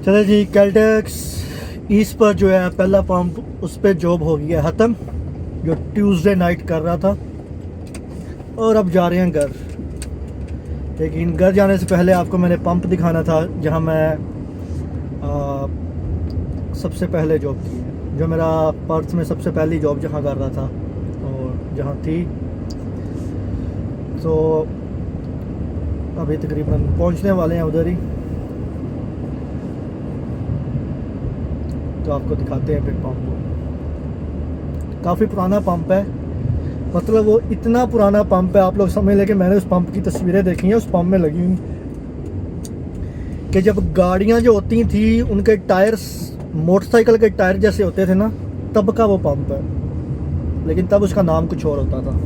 चले जी, कैल्टेक्स ईस्ट पर जो है पहला पंप, उस पर जॉब हो गया ख़त्म, जो ट्यूसडे नाइट कर रहा था। और अब जा रहे हैं घर। लेकिन घर जाने से पहले आपको मैंने पंप दिखाना था जहां मैं सबसे पहले जॉब की है, जो मेरा पर्थ में सबसे पहली जॉब जहां कर रहा था और जहां थी। तो अभी तकरीबन पहुंचने वाले हैं उधर ही, तो आपको दिखाते हैं फिर पंप को। काफ़ी पुराना पंप है, मतलब वो इतना पुराना पंप है, आप लोग समझ लें कि मैंने उस पंप की तस्वीरें देखी हैं उस पंप में लगी हुई, कि जब गाड़ियां जो होती थी उनके टायर्स मोटरसाइकिल के टायर जैसे होते थे ना, तब का वो पंप है। लेकिन तब उसका नाम कुछ और होता था।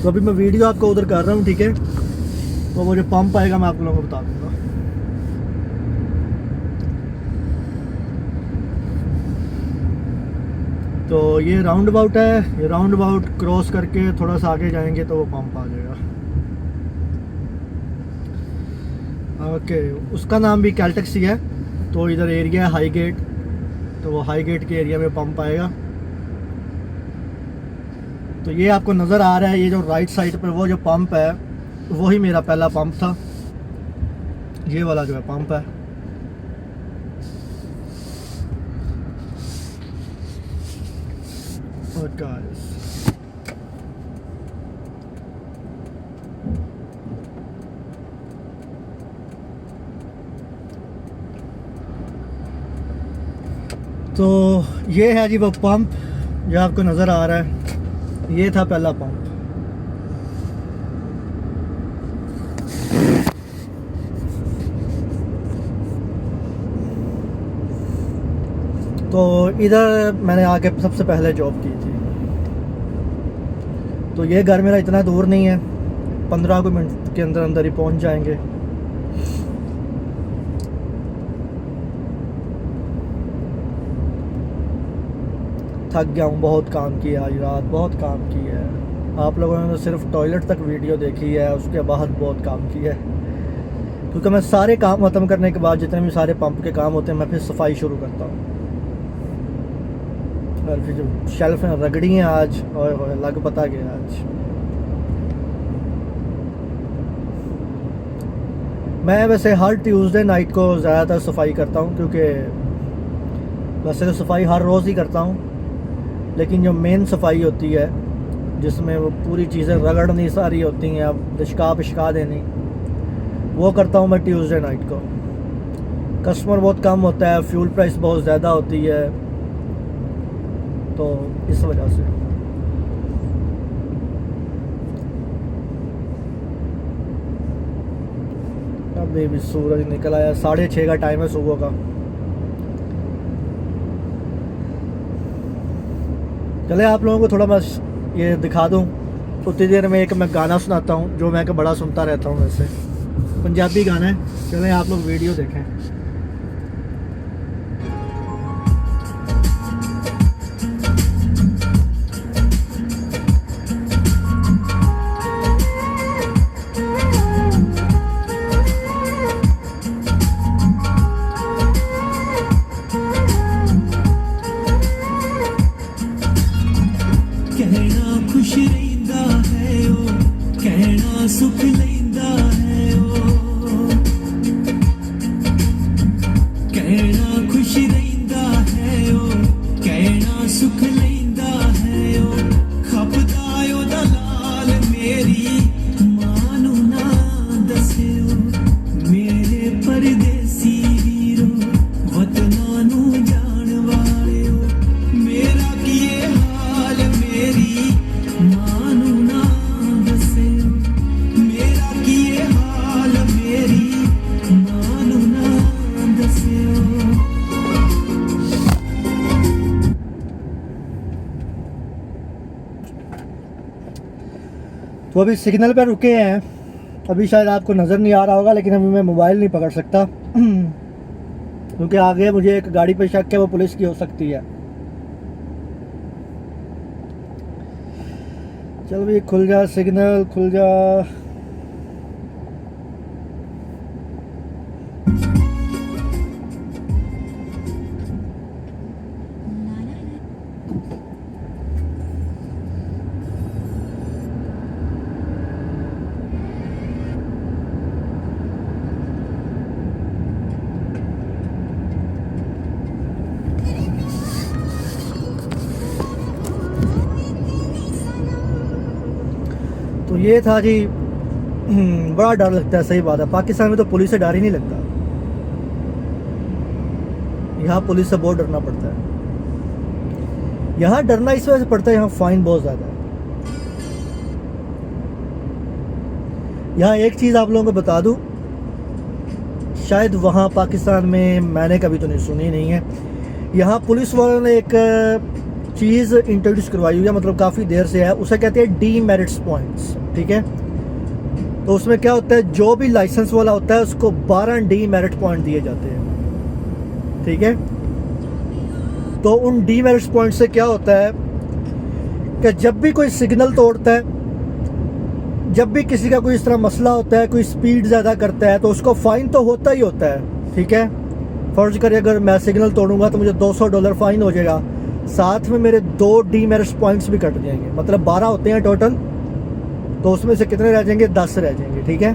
तो अभी मैं वीडियो आपको उधर कर रहा हूँ, ठीक है। तो वो जो पंप आएगा मैं आप लोगों को बता दूँगा। तो ये राउंड अबाउट है, ये राउंड अबाउट क्रॉस करके थोड़ा सा आगे जाएंगे तो वो पंप आ जाएगा। ओके, उसका नाम भी कैल्टेक्स ही है। तो इधर एरिया है हाई गेट, तो वो हाई गेट के एरिया में पंप आएगा। तो ये आपको नज़र आ रहा है, ये जो राइट साइड पर वो जो पंप है वही मेरा पहला पंप था। ये वाला जो है पंप है। और गाइस, तो ये है जी वो पंप जो आपको नज़र आ रहा है, ये था पहला पंप। तो इधर मैंने आके सबसे पहले जॉब की थी। तो ये घर मेरा इतना दूर नहीं है, 15 मिनट के अंदर अंदर ही पहुंच जाएंगे। थक गया हूँ, बहुत काम किया आज रात, बहुत काम किया है। आप लोगों ने तो सिर्फ टॉयलेट तक वीडियो देखी है, उसके बाद बहुत काम किया है। क्योंकि मैं सारे काम ख़त्म करने के बाद, जितने भी सारे पंप के काम होते हैं, मैं फिर सफाई शुरू करता हूँ। और फिर जो शेल्फ में रगड़ी हैं आज, और लग पता गया आज। मैं वैसे हर ट्यूसडे नाइट को ज़्यादातर सफाई करता हूँ, क्योंकि वैसे तो सफाई हर रोज़ ही करता हूँ, लेकिन जो मेन सफाई होती है जिसमें वो पूरी चीज़ें रगड़नी सारी होती हैं, अब लिशका पिशका देनी, वो करता हूँ मैं ट्यूसडे नाइट को। कस्टमर बहुत कम होता है, फ्यूल प्राइस बहुत ज़्यादा होती है, तो इस वजह से। अभी भी सूरज निकल आया, 6:30 का टाइम है सुबह का। चले आप लोगों को थोड़ा बस ये दिखा दूँ। उतनी देर में एक मैं गाना सुनाता हूँ जो मैं बड़ा सुनता रहता हूँ, वैसे पंजाबी गाना है। चले आप लोग वीडियो देखें। कहना खुश रहिंदा है ओ, कहना सुख लैंदा है ओ, कहना खुश रहिंदा है ओ, कहना सुख लैंदा है ओ, खपदा ओदा लाल मेरी मां नू ना दस्सिओ, मेरे परदेसी वीरो वतना नू जान वालिओ, मेरा कीए हाल मेरी मां नू ना दस्सिओ, मेरा कीए हाल मेरी मां नू ना दस्सिओ। तो अभी सिग्नल पर रुके हैं। अभी शायद आपको नज़र नहीं आ रहा होगा, लेकिन अभी मैं मोबाइल नहीं पकड़ सकता क्योंकि आगे मुझे एक गाड़ी पे शक है, वो पुलिस की हो सकती है। चल भाई, खुल जा सिग्नल, खुल जा। ये था जी। बड़ा डर लगता है, सही बात है। पाकिस्तान में तो पुलिस से डर ही नहीं लगता, यहाँ पुलिस से बहुत डरना पड़ता है। यहाँ डरना इस वजह से पड़ता है, यहाँ फाइन बहुत ज़्यादा है। यहाँ एक चीज़ आप लोगों को बता दूँ, शायद वहाँ पाकिस्तान में मैंने कभी तो नहीं सुनी नहीं है। यहाँ पुलिस वालों ने एक चीज़ इंट्रोड्यूस करवाई हुई है, मतलब काफ़ी देर से है, उसे कहते हैं डीमेरिट्स पॉइंट्स। ठीक है, तो उसमें क्या होता है, जो भी लाइसेंस वाला होता है उसको 12 डीमेरिट पॉइंट दिए जाते हैं। ठीक है, तो उन डीमेरिट्स पॉइंट से क्या होता है कि जब भी कोई सिग्नल तोड़ता है, जब भी किसी का कोई इस तरह मसला होता है, कोई स्पीड ज़्यादा करता है, तो उसको फ़ाइन तो होता ही होता है। ठीक है, फ़र्ज़ करिए अगर मैं सिग्नल तोड़ूंगा तो मुझे $200 फ़ाइन हो जाएगा, साथ में मेरे 2 डीमेरिट्स पॉइंट्स भी कट जाएंगे, मतलब 12 होते हैं टोटल, तो उसमें से कितने रह जाएंगे, 10 रह जाएंगे। ठीक है,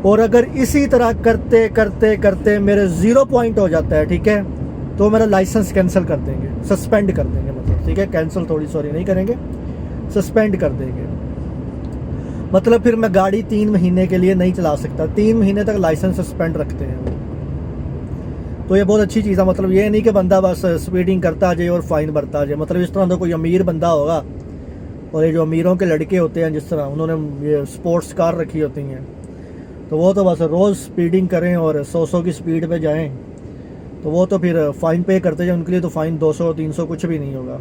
और अगर इसी तरह करते करते करते मेरे 0 पॉइंट हो जाता है, ठीक है, तो मेरा लाइसेंस कैंसिल कर देंगे, सस्पेंड कर देंगे, मतलब। ठीक है, कैंसिल थोड़ी सॉरी नहीं करेंगे, सस्पेंड कर देंगे। मतलब फिर मैं गाड़ी 3 महीने के लिए नहीं चला सकता, 3 महीने तक लाइसेंस सस्पेंड रखते हैं वो। तो ये बहुत अच्छी चीज़ है, मतलब ये नहीं कि बंदा बस स्पीडिंग करता जाए और फाइन भरता जाए। मतलब इस तरह का कोई अमीर बंदा होगा, और ये जो अमीरों के लड़के होते हैं जिस तरह उन्होंने ये स्पोर्ट्स कार रखी होती हैं, तो वो तो बस रोज़ स्पीडिंग करें और 100 की स्पीड पे जाएं, तो वो तो फिर फ़ाइन पे करते जाए, उनके लिए तो फ़ाइन 200-300 कुछ भी नहीं होगा।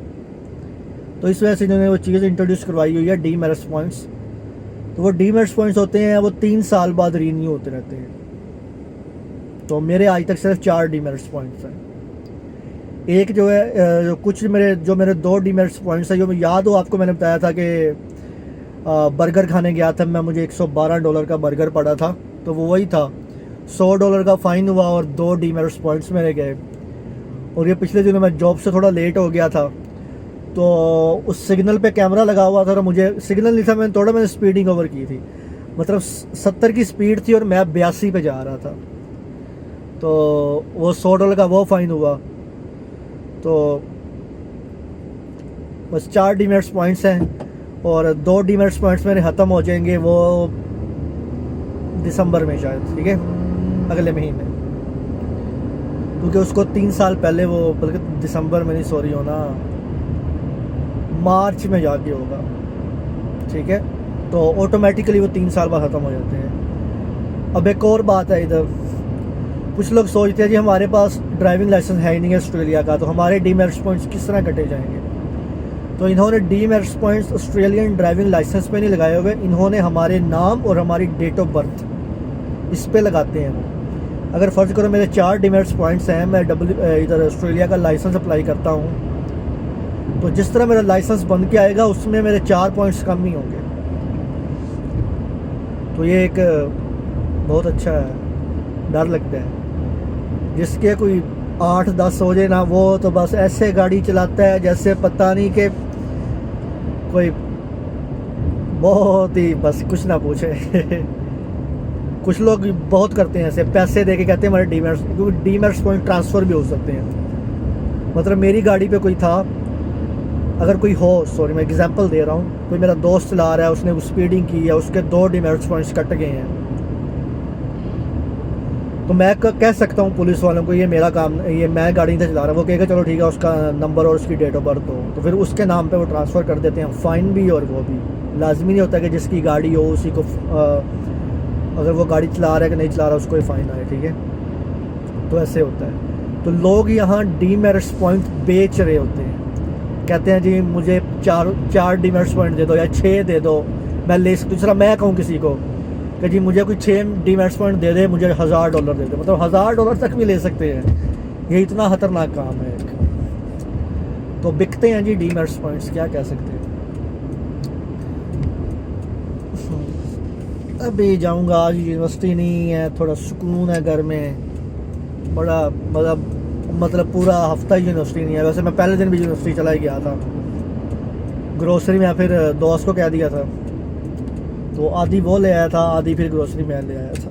तो इस वजह से इन्होंने वो चीज़ इंट्रोड्यूस करवाई हुई है, डीमेरिट्स पॉइंट्स। तो वो डीमेरिट्स पॉइंट्स होते हैं, वो 3 साल बाद रीन्यू होते रहते हैं। तो मेरे आज तक सिर्फ 4 डीमेरिट्स पॉइंट्स हैं। एक जो है जो मेरे 2 डीमेरिट्स पॉइंट्स हैं, जो मैं याद हो आपको, मैंने बताया था कि बर्गर खाने गया था मैं, मुझे $112 का बर्गर पड़ा था, तो वो वही था। $100 का फ़ाइन हुआ और 2 डीमेरिट्स पॉइंट्स मेरे गए। और ये पिछले दिनों मैं जॉब से थोड़ा लेट हो गया था, तो उस सिग्नल पे कैमरा लगा हुआ था, और मुझे सिग्नल नहीं था, मैंने थोड़ा मैंने स्पीडिंग ओवर की थी, मतलब 70 की स्पीड थी और मैं 82 पे जा रहा था, तो वो $100 का वो फ़ाइन हुआ। तो बस 4 डीमेरिट्स पॉइंट्स हैं, और 2 डीमेरिट्स पॉइंट्स मेरे ख़त्म हो जाएंगे वो दिसंबर में शायद। ठीक है, अगले महीने, क्योंकि उसको 3 साल पहले वो, बल्कि दिसंबर में नहीं सॉरी होना, मार्च में जाके होगा। ठीक है, तो ऑटोमेटिकली वो 3 साल बाद ख़त्म हो जाते हैं। अब एक और बात है, इधर कुछ लोग सोचते हैं जी हमारे पास ड्राइविंग लाइसेंस है ही नहीं है ऑस्ट्रेलिया का, तो हमारे डीमेरिट्स पॉइंट्स किस तरह कटे जाएंगे। तो इन्होंने demerits points Australian driving licence पे नहीं लगाए हुए, इन्होंने हमारे नाम और हमारी डेट ऑफ बर्थ इस पे लगाते हैं वो। अगर फ़र्ज़ करो मेरे 4 डीमेरिट्स पॉइंट्स हैं, मैं इधर ऑस्ट्रेलिया का लाइसेंस अप्लाई करता हूँ, तो जिस तरह मेरा लाइसेंस बन के आएगा उसमें मेरे 4 पॉइंट्स कम ही होंगे। तो ये एक बहुत अच्छा डर लगता है। जिसके कोई 8-10 हो जाए ना, वो तो बस ऐसे गाड़ी चलाता है जैसे पता नहीं कि कोई बहुत ही, बस कुछ ना पूछे। कुछ लोग बहुत करते हैं ऐसे, पैसे दे के कहते हैं हमारे डीमेरिट्स, क्योंकि डीमेरिट्स पॉइंट ट्रांसफ़र भी हो सकते हैं। मतलब मेरी गाड़ी पे कोई था, अगर कोई हो, सॉरी मैं एग्जांपल दे रहा हूँ, कोई मेरा दोस्त चला रहा है, उसने स्पीडिंग की है, उसके 2 डीमेरिट्स पॉइंट्स कट गए हैं, तो मैं कह सकता हूँ पुलिस वालों को ये मेरा काम, ये मैं गाड़ी नहीं चला रहा। वो कहेगा चलो ठीक है, उसका नंबर और उसकी डेट ऑफ बर्थ हो, तो फिर उसके नाम पे वो ट्रांसफ़र कर देते हैं, फ़ाइन भी और वो भी। लाजमी नहीं होता कि जिसकी गाड़ी हो उसी को अगर वो गाड़ी चला रहा है कि नहीं चला रहा उसको ही फ़ाइन आए। ठीक है, तो ऐसे होता है। तो लोग यहाँ डीमेरिट्स पॉइंट बेच रहे होते हैं, कहते हैं जी मुझे 4 डीमेरिट्स पॉइंट दे दो या 6 दे दो, मैं ले सकता। दूसरा मैं कहूँ किसी को कि जी मुझे कोई 6 डीमेरिट्स पॉइंट दे दे, मुझे $1000 दे दे, मतलब $1000 तक भी ले सकते हैं। ये इतना ख़तरनाक काम है एक। तो बिकते हैं जी डीमेरिट्स पॉइंट्स, क्या कह सकते हैं। अभी जाऊंगा, आज यूनिवर्सिटी नहीं है, थोड़ा सुकून है घर में, बड़ा मतलब पूरा हफ्ता ही यूनिवर्सिटी नहीं है। वैसे मैं पहले दिन भी यूनिवर्सिटी चला ही गया था, ग्रोसरी में फिर दोस्त को कह दिया था, तो आधी वो ले आया था, आधी फिर ग्रोसरी में ले आया था।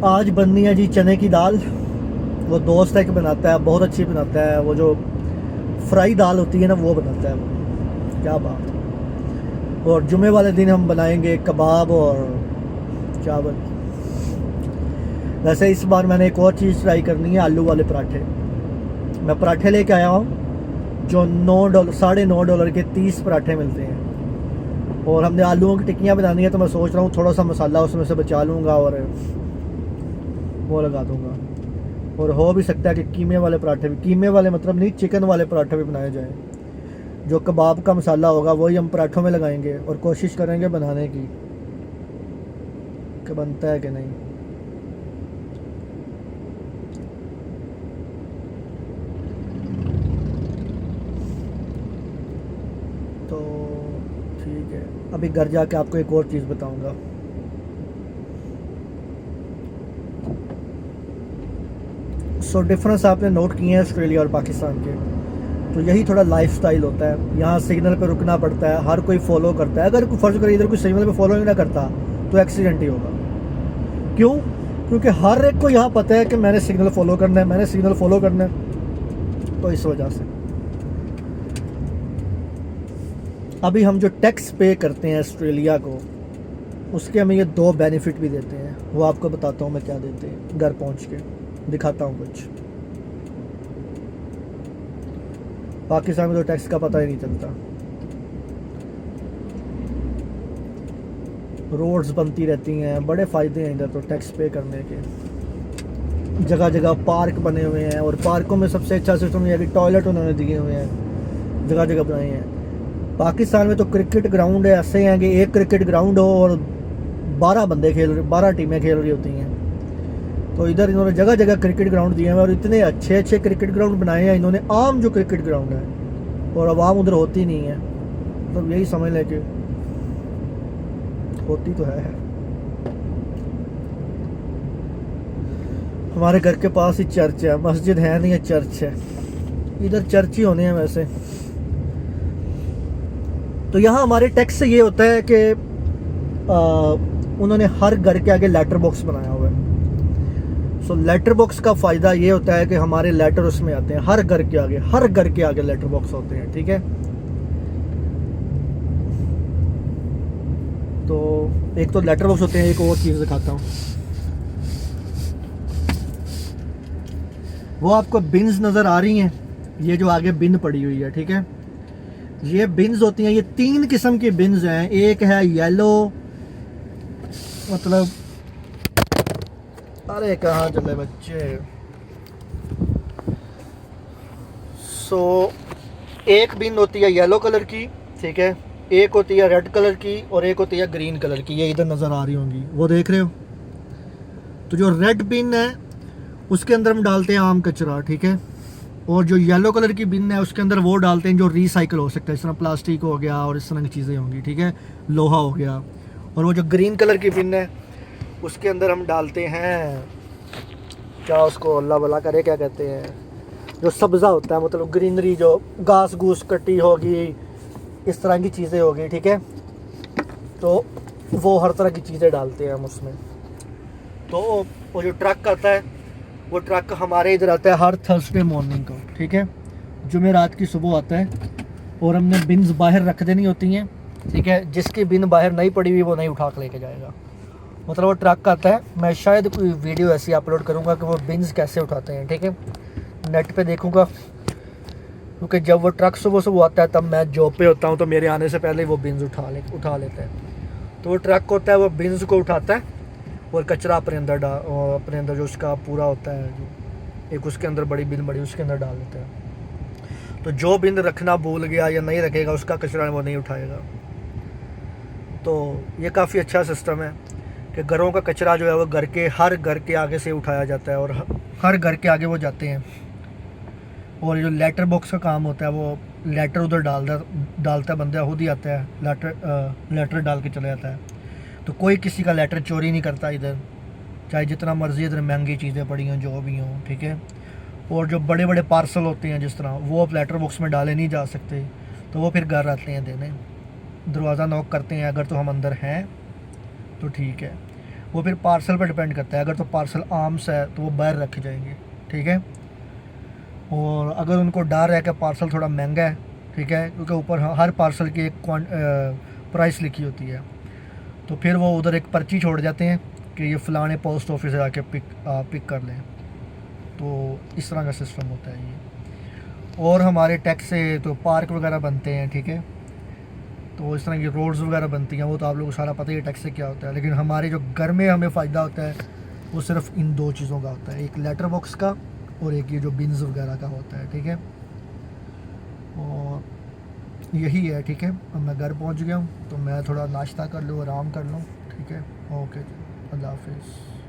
आज बननी है जी चने की दाल, वो दोस्त है कि बनाता है, बहुत अच्छी बनाता है। वो जो फ्राई दाल होती है ना, वो बनाता है वो, क्या बात। और जुमे वाले दिन हम बनाएंगे कबाब और चावल। वैसे इस बार मैंने एक और चीज़ ट्राई करनी है, आलू वाले पराठे। मैं पराठे लेके आया हूँ जो $9 $9.5 के 30 पराठे मिलते हैं। और हमने आलूओं की टिक्कियाँ बनानी है, तो मैं सोच रहा हूँ थोड़ा सा मसाला उसमें से बचा लूँगा और वो लगा दूँगा। और हो भी सकता है कि कीमे वाले पराठे भी, कीमे वाले मतलब नहीं, चिकन वाले पराठे भी बनाए जाएँ। जो कबाब का मसाला होगा वही हम पराठों में लगाएंगे और कोशिश करेंगे बनाने की कि बनता है कि नहीं। तो ठीक है, अभी घर जाके आपको एक और चीज़ बताऊंगा। सो डिफरेंस आपने नोट किए हैं ऑस्ट्रेलिया और पाकिस्तान के, तो यही थोड़ा लाइफस्टाइल होता है। यहाँ सिग्नल पे रुकना पड़ता है, हर कोई फॉलो करता है। अगर फर्ज करिए इधर कोई सिग्नल पे फॉलो ही ना करता तो एक्सीडेंट ही होगा। क्यों? क्योंकि हर एक को यहाँ पता है कि मैंने सिग्नल फॉलो करना है, मैंने सिग्नल फॉलो करना है। तो इस वजह से अभी हम जो टैक्स पे करते हैं ऑस्ट्रेलिया को, उसके हमें ये 2 बेनिफिट भी देते हैं। वो आपको बताता हूँ मैं क्या देते हैं, घर पहुँच के दिखाता हूँ कुछ। पाकिस्तान में तो टैक्स का पता ही नहीं चलता। रोड्स बनती रहती हैं, बड़े फ़ायदे हैं इधर तो टैक्स पे करने के। जगह जगह पार्क बने हुए हैं, और पार्कों में सबसे अच्छा सिस्टम ये है कि टॉयलेट उन्होंने दिए हुए हैं, जगह जगह बनाए हैं। पाकिस्तान में तो क्रिकेट ग्राउंड है ऐसे हैं कि एक क्रिकेट ग्राउंड हो और 12 टीमें खेल रही होती हैं। तो इधर इन्होंने जगह जगह क्रिकेट ग्राउंड दिए हैं, और इतने अच्छे अच्छे क्रिकेट ग्राउंड बनाए हैं इन्होंने। आम जो क्रिकेट ग्राउंड है, और आवाम उधर होती नहीं है, तो यही समझ लें कि होती तो है। हमारे घर के पास ही चर्च है, मस्जिद है नहीं है, चर्च है। इधर चर्च ही होने हैं वैसे। तो यहाँ हमारे टैक्स से ये होता है कि उन्होंने हर घर के आगे लेटर बॉक्स बनाया हुआ है। सो लेटर बॉक्स का फ़ायदा ये होता है कि हमारे लेटर उसमें आते हैं, हर घर के आगे, हर घर के आगे लेटर बॉक्स होते हैं, ठीक है। तो एक तो लेटर बॉक्स होते हैं, एक और चीज़ दिखाता हूँ। वो आपको बिन्स नज़र आ रही हैं, ये जो आगे बिन पड़ी हुई है, ठीक है। ये बिन्स होती हैं, ये 3 किस्म की बिन्स हैं। एक है येलो, मतलब अरे कहाँ चले बच्चे। सो एक बिन होती है येलो कलर की, ठीक है। एक होती है रेड कलर की और एक होती है ग्रीन कलर की। ये इधर नज़र आ रही होंगी, वो देख रहे हो। तो जो रेड बिन है उसके अंदर हम डालते हैं आम कचरा, ठीक है। और जो येलो कलर की बिन है उसके अंदर वो डालते हैं जो रिसाइकल हो सकता है, इस तरह प्लास्टिक हो गया और इस तरह की चीज़ें होंगी, ठीक है, लोहा हो गया। और वो जो ग्रीन कलर की बिन है उसके अंदर हम डालते हैं, क्या उसको अल्लाह भला करे क्या कहते हैं, जो सब्ज़ा होता है, मतलब ग्रीनरी, जो घास घूस कटी होगी, इस तरह की चीज़ें होगी, ठीक है। तो वो हर तरह की चीज़ें डालते हैं हम उसमें। तो वो जो ट्रक आता है, वो ट्रक हमारे इधर आता है हर थर्सडे मॉर्निंग को, ठीक है। जुमेरात की सुबह आता है, और हमने बिन्स बाहर रख देनी होती हैं, ठीक है। जिसकी बिन बाहर नहीं पड़ी हुई वो नहीं उठा के लेके जाएगा। मतलब वो ट्रक आता है, मैं शायद कोई वीडियो ऐसी अपलोड करूँगा कि वो बिन्स कैसे उठाते हैं, ठीक है। नेट पे देखूँगा, क्योंकि जब वो ट्रक सुबह सुबह आता है तब मैं जॉब पे होता हूँ, तो मेरे आने से पहले वो बिन्स उठा लेते हैं। तो वो ट्रक होता है, वो बिन्स को उठाता है और कचरा अपने अंदर जो उसका पूरा होता है, जो एक उसके अंदर बड़ी बिन बड़ी उसके अंदर डाल देता है। तो जो बिन रखना भूल गया या नहीं रखेगा उसका कचरा वो नहीं उठाएगा। तो ये काफ़ी अच्छा सिस्टम है कि घरों का कचरा जो है वो हर घर के आगे से उठाया जाता है, और हर घर के आगे वो जाते हैं। और जो लेटर बॉक्स का काम होता है, वो लेटर उधर डालता है, बंदा खुद ही आता है, लेटर डाल के चला जाता है। तो कोई किसी का लेटर चोरी नहीं करता इधर, चाहे जितना मर्जी इधर महंगी चीज़ें पड़ी हों, जो भी हों, ठीक है। और जो बड़े बड़े पार्सल होते हैं जिस तरह, वो अब लेटर बॉक्स में डाले नहीं जा सकते, तो वो फिर घर आते हैं देने, दरवाज़ा नॉक करते हैं। अगर तो हम अंदर हैं तो ठीक है, वो फिर पार्सल पर डिपेंड करता है। अगर तो पार्सल आर्म्स है तो वो बाहर रखे जाएंगे, ठीक है। और अगर उनको डर है कि पार्सल थोड़ा महंगा है, ठीक है, क्योंकि ऊपर हर पार्सल की एक प्राइस लिखी होती है, तो फिर वो उधर एक पर्ची छोड़ जाते हैं कि ये फ़लाने पोस्ट ऑफिस से आके पिक कर लें। तो इस तरह का सिस्टम होता है ये। और हमारे टैक्स से तो पार्क वगैरह बनते हैं, ठीक है, तो इस तरह की रोड्स वगैरह बनती हैं, वो तो आप लोगों को सारा पता ही है टैक्स से क्या होता है। लेकिन हमारे जो घर में हमें फ़ायदा होता है वो सिर्फ इन दो चीज़ों का होता है, एक लेटर बॉक्स का और एक ये जो बिन्स वगैरह का होता है, ठीक है। और यही है, ठीक है। अब मैं घर पहुंच गया हूँ, तो मैं थोड़ा नाश्ता कर लूँ, आराम कर लूँ, ठीक है। ओके, अल्लाह हाफिज़।